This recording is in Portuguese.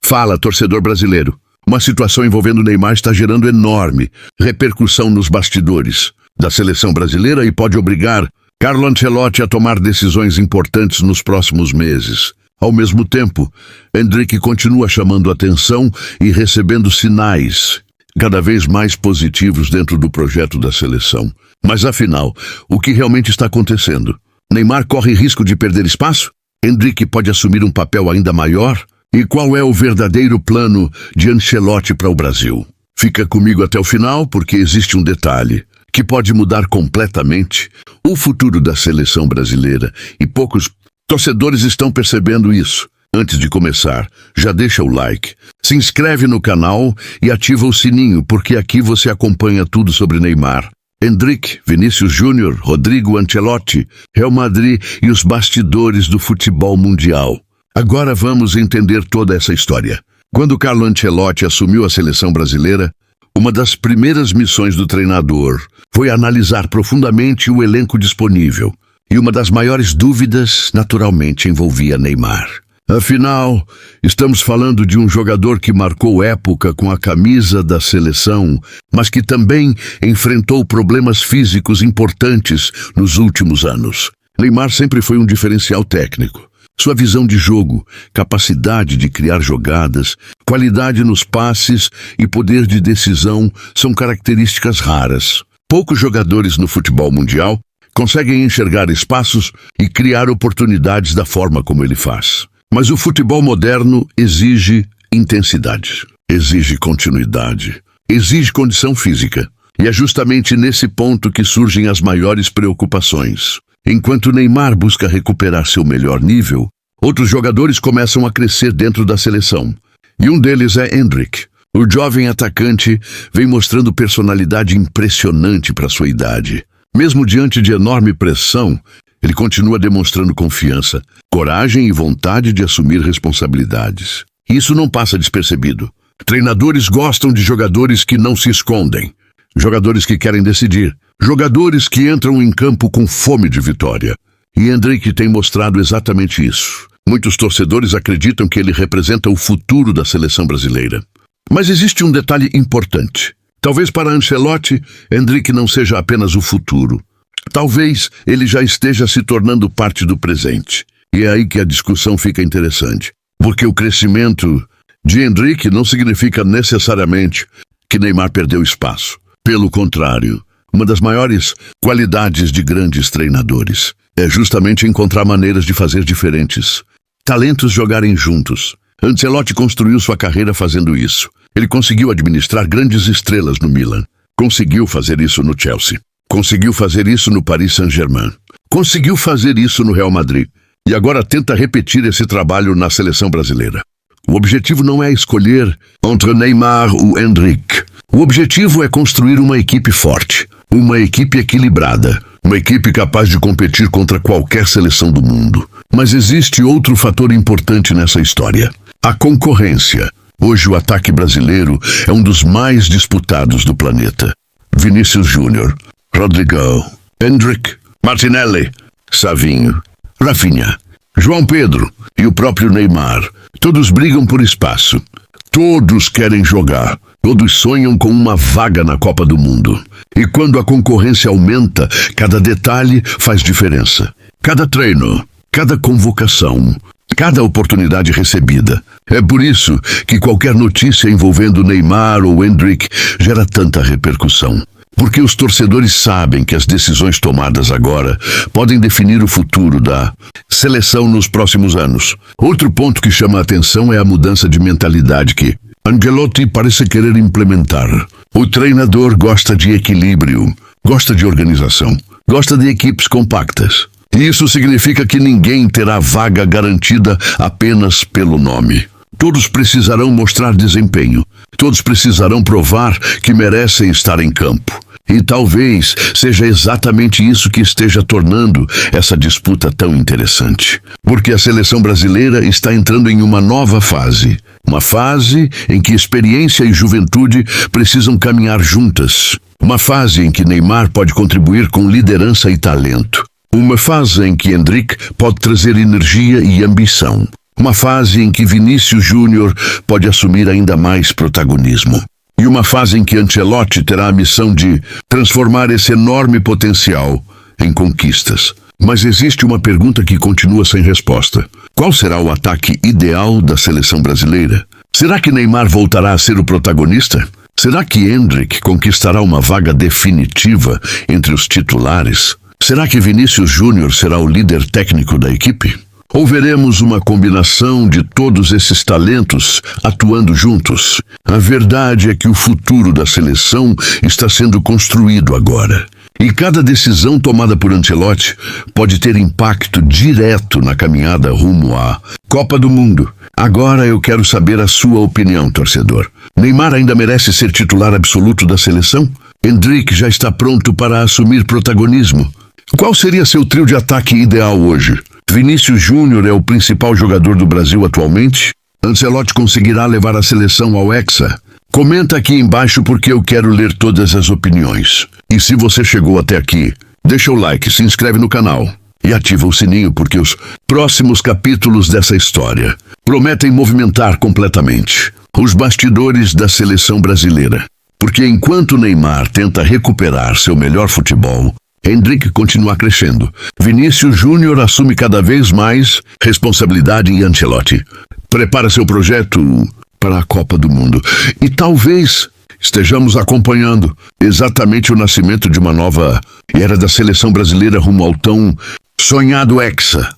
Fala, torcedor brasileiro. Uma situação envolvendo o Neymar está gerando enorme repercussão nos bastidores da seleção brasileira e pode obrigar Carlo Ancelotti a tomar decisões importantes nos próximos meses. Ao mesmo tempo, Endrick continua chamando atenção e recebendo sinais cada vez mais positivos dentro do projeto da seleção. Mas afinal, o que realmente está acontecendo? Neymar corre risco de perder espaço? Endrick pode assumir um papel ainda maior? E qual é o verdadeiro plano de Ancelotti para o Brasil? Fica comigo até o final, porque existe um detalhe que pode mudar completamente o futuro da seleção brasileira, e poucos torcedores estão percebendo isso. Antes de começar, já deixa o like, se inscreve no canal e ativa o sininho, porque aqui você acompanha tudo sobre Neymar, Endrick, Vinícius Júnior, Rodrigo Ancelotti, Real Madrid e os bastidores do futebol mundial. Agora vamos entender toda essa história. Quando Carlo Ancelotti assumiu a seleção brasileira, uma das primeiras missões do treinador foi analisar profundamente o elenco disponível. E uma das maiores dúvidas, naturalmente, envolvia Neymar. Afinal, estamos falando de um jogador que marcou época com a camisa da seleção, mas que também enfrentou problemas físicos importantes nos últimos anos. Neymar sempre foi um diferencial técnico. Sua visão de jogo, capacidade de criar jogadas, qualidade nos passes e poder de decisão são características raras. Poucos jogadores no futebol mundial conseguem enxergar espaços e criar oportunidades da forma como ele faz. Mas o futebol moderno exige intensidade, exige continuidade, exige condição física. E é justamente nesse ponto que surgem as maiores preocupações. Enquanto Neymar busca recuperar seu melhor nível, outros jogadores começam a crescer dentro da seleção. E um deles é Endrick. O jovem atacante vem mostrando personalidade impressionante para sua idade. Mesmo diante de enorme pressão, ele continua demonstrando confiança, coragem e vontade de assumir responsabilidades. Isso não passa despercebido. Treinadores gostam de jogadores que não se escondem, jogadores que querem decidir, jogadores que entram em campo com fome de vitória. E Endrick tem mostrado exatamente isso. Muitos torcedores acreditam que ele representa o futuro da seleção brasileira. Mas existe um detalhe importante. Talvez para Ancelotti, Endrick não seja apenas o futuro. Talvez ele já esteja se tornando parte do presente. E é aí que a discussão fica interessante. Porque o crescimento de Endrick não significa necessariamente que Neymar perdeu espaço. Pelo contrário, uma das maiores qualidades de grandes treinadores é justamente encontrar maneiras de fazer diferentes. Talentos jogarem juntos. Ancelotti construiu sua carreira fazendo isso. Ele conseguiu administrar grandes estrelas no Milan. Conseguiu fazer isso no Chelsea. Conseguiu fazer isso no Paris Saint-Germain. Conseguiu fazer isso no Real Madrid. E agora tenta repetir esse trabalho na seleção brasileira. O objetivo não é escolher entre Neymar ou Endrick. O objetivo é construir uma equipe forte, uma equipe equilibrada, uma equipe capaz de competir contra qualquer seleção do mundo. Mas existe outro fator importante nessa história: a concorrência. Hoje o ataque brasileiro é um dos mais disputados do planeta. Vinícius Júnior, Rodrigo, Endrick, Martinelli, Savinho, Rafinha, João Pedro e o próprio Neymar. Todos brigam por espaço. Todos querem jogar. Todos sonham com uma vaga na Copa do Mundo. E quando a concorrência aumenta, cada detalhe faz diferença. Cada treino, cada convocação, cada oportunidade recebida. É por isso que qualquer notícia envolvendo Neymar ou Endrick gera tanta repercussão. Porque os torcedores sabem que as decisões tomadas agora podem definir o futuro da seleção nos próximos anos. Outro ponto que chama a atenção é a mudança de mentalidade que Ancelotti parece querer implementar. O treinador gosta de equilíbrio, gosta de organização, gosta de equipes compactas. E isso significa que ninguém terá vaga garantida apenas pelo nome. Todos precisarão mostrar desempenho. Todos precisarão provar que merecem estar em campo. E talvez seja exatamente isso que esteja tornando essa disputa tão interessante. Porque a seleção brasileira está entrando em uma nova fase. Uma fase em que experiência e juventude precisam caminhar juntas. Uma fase em que Neymar pode contribuir com liderança e talento. Uma fase em que Endrick pode trazer energia e ambição. Uma fase em que Vinícius Júnior pode assumir ainda mais protagonismo. E uma fase em que Ancelotti terá a missão de transformar esse enorme potencial em conquistas. Mas existe uma pergunta que continua sem resposta. Qual será o ataque ideal da seleção brasileira? Será que Neymar voltará a ser o protagonista? Será que Endrick conquistará uma vaga definitiva entre os titulares? Será que Vinícius Júnior será o líder técnico da equipe? Ou veremos uma combinação de todos esses talentos atuando juntos? A verdade é que o futuro da seleção está sendo construído agora. E cada decisão tomada por Ancelotti pode ter impacto direto na caminhada rumo à Copa do Mundo. Agora eu quero saber a sua opinião, torcedor. Neymar ainda merece ser titular absoluto da seleção? Endrick já está pronto para assumir protagonismo? Qual seria seu trio de ataque ideal hoje? Vinícius Júnior é o principal jogador do Brasil atualmente? Ancelotti conseguirá levar a seleção ao Hexa? Comenta aqui embaixo porque eu quero ler todas as opiniões. E se você chegou até aqui, deixa o like, se inscreve no canal e ativa o sininho porque os próximos capítulos dessa história prometem movimentar completamente os bastidores da seleção brasileira. Porque enquanto Neymar tenta recuperar seu melhor futebol, Endrick continua crescendo. Vinícius Júnior assume cada vez mais responsabilidade em Ancelotti. Prepara seu projeto para a Copa do Mundo. E talvez estejamos acompanhando exatamente o nascimento de uma nova era da seleção brasileira rumo ao tão sonhado Hexa.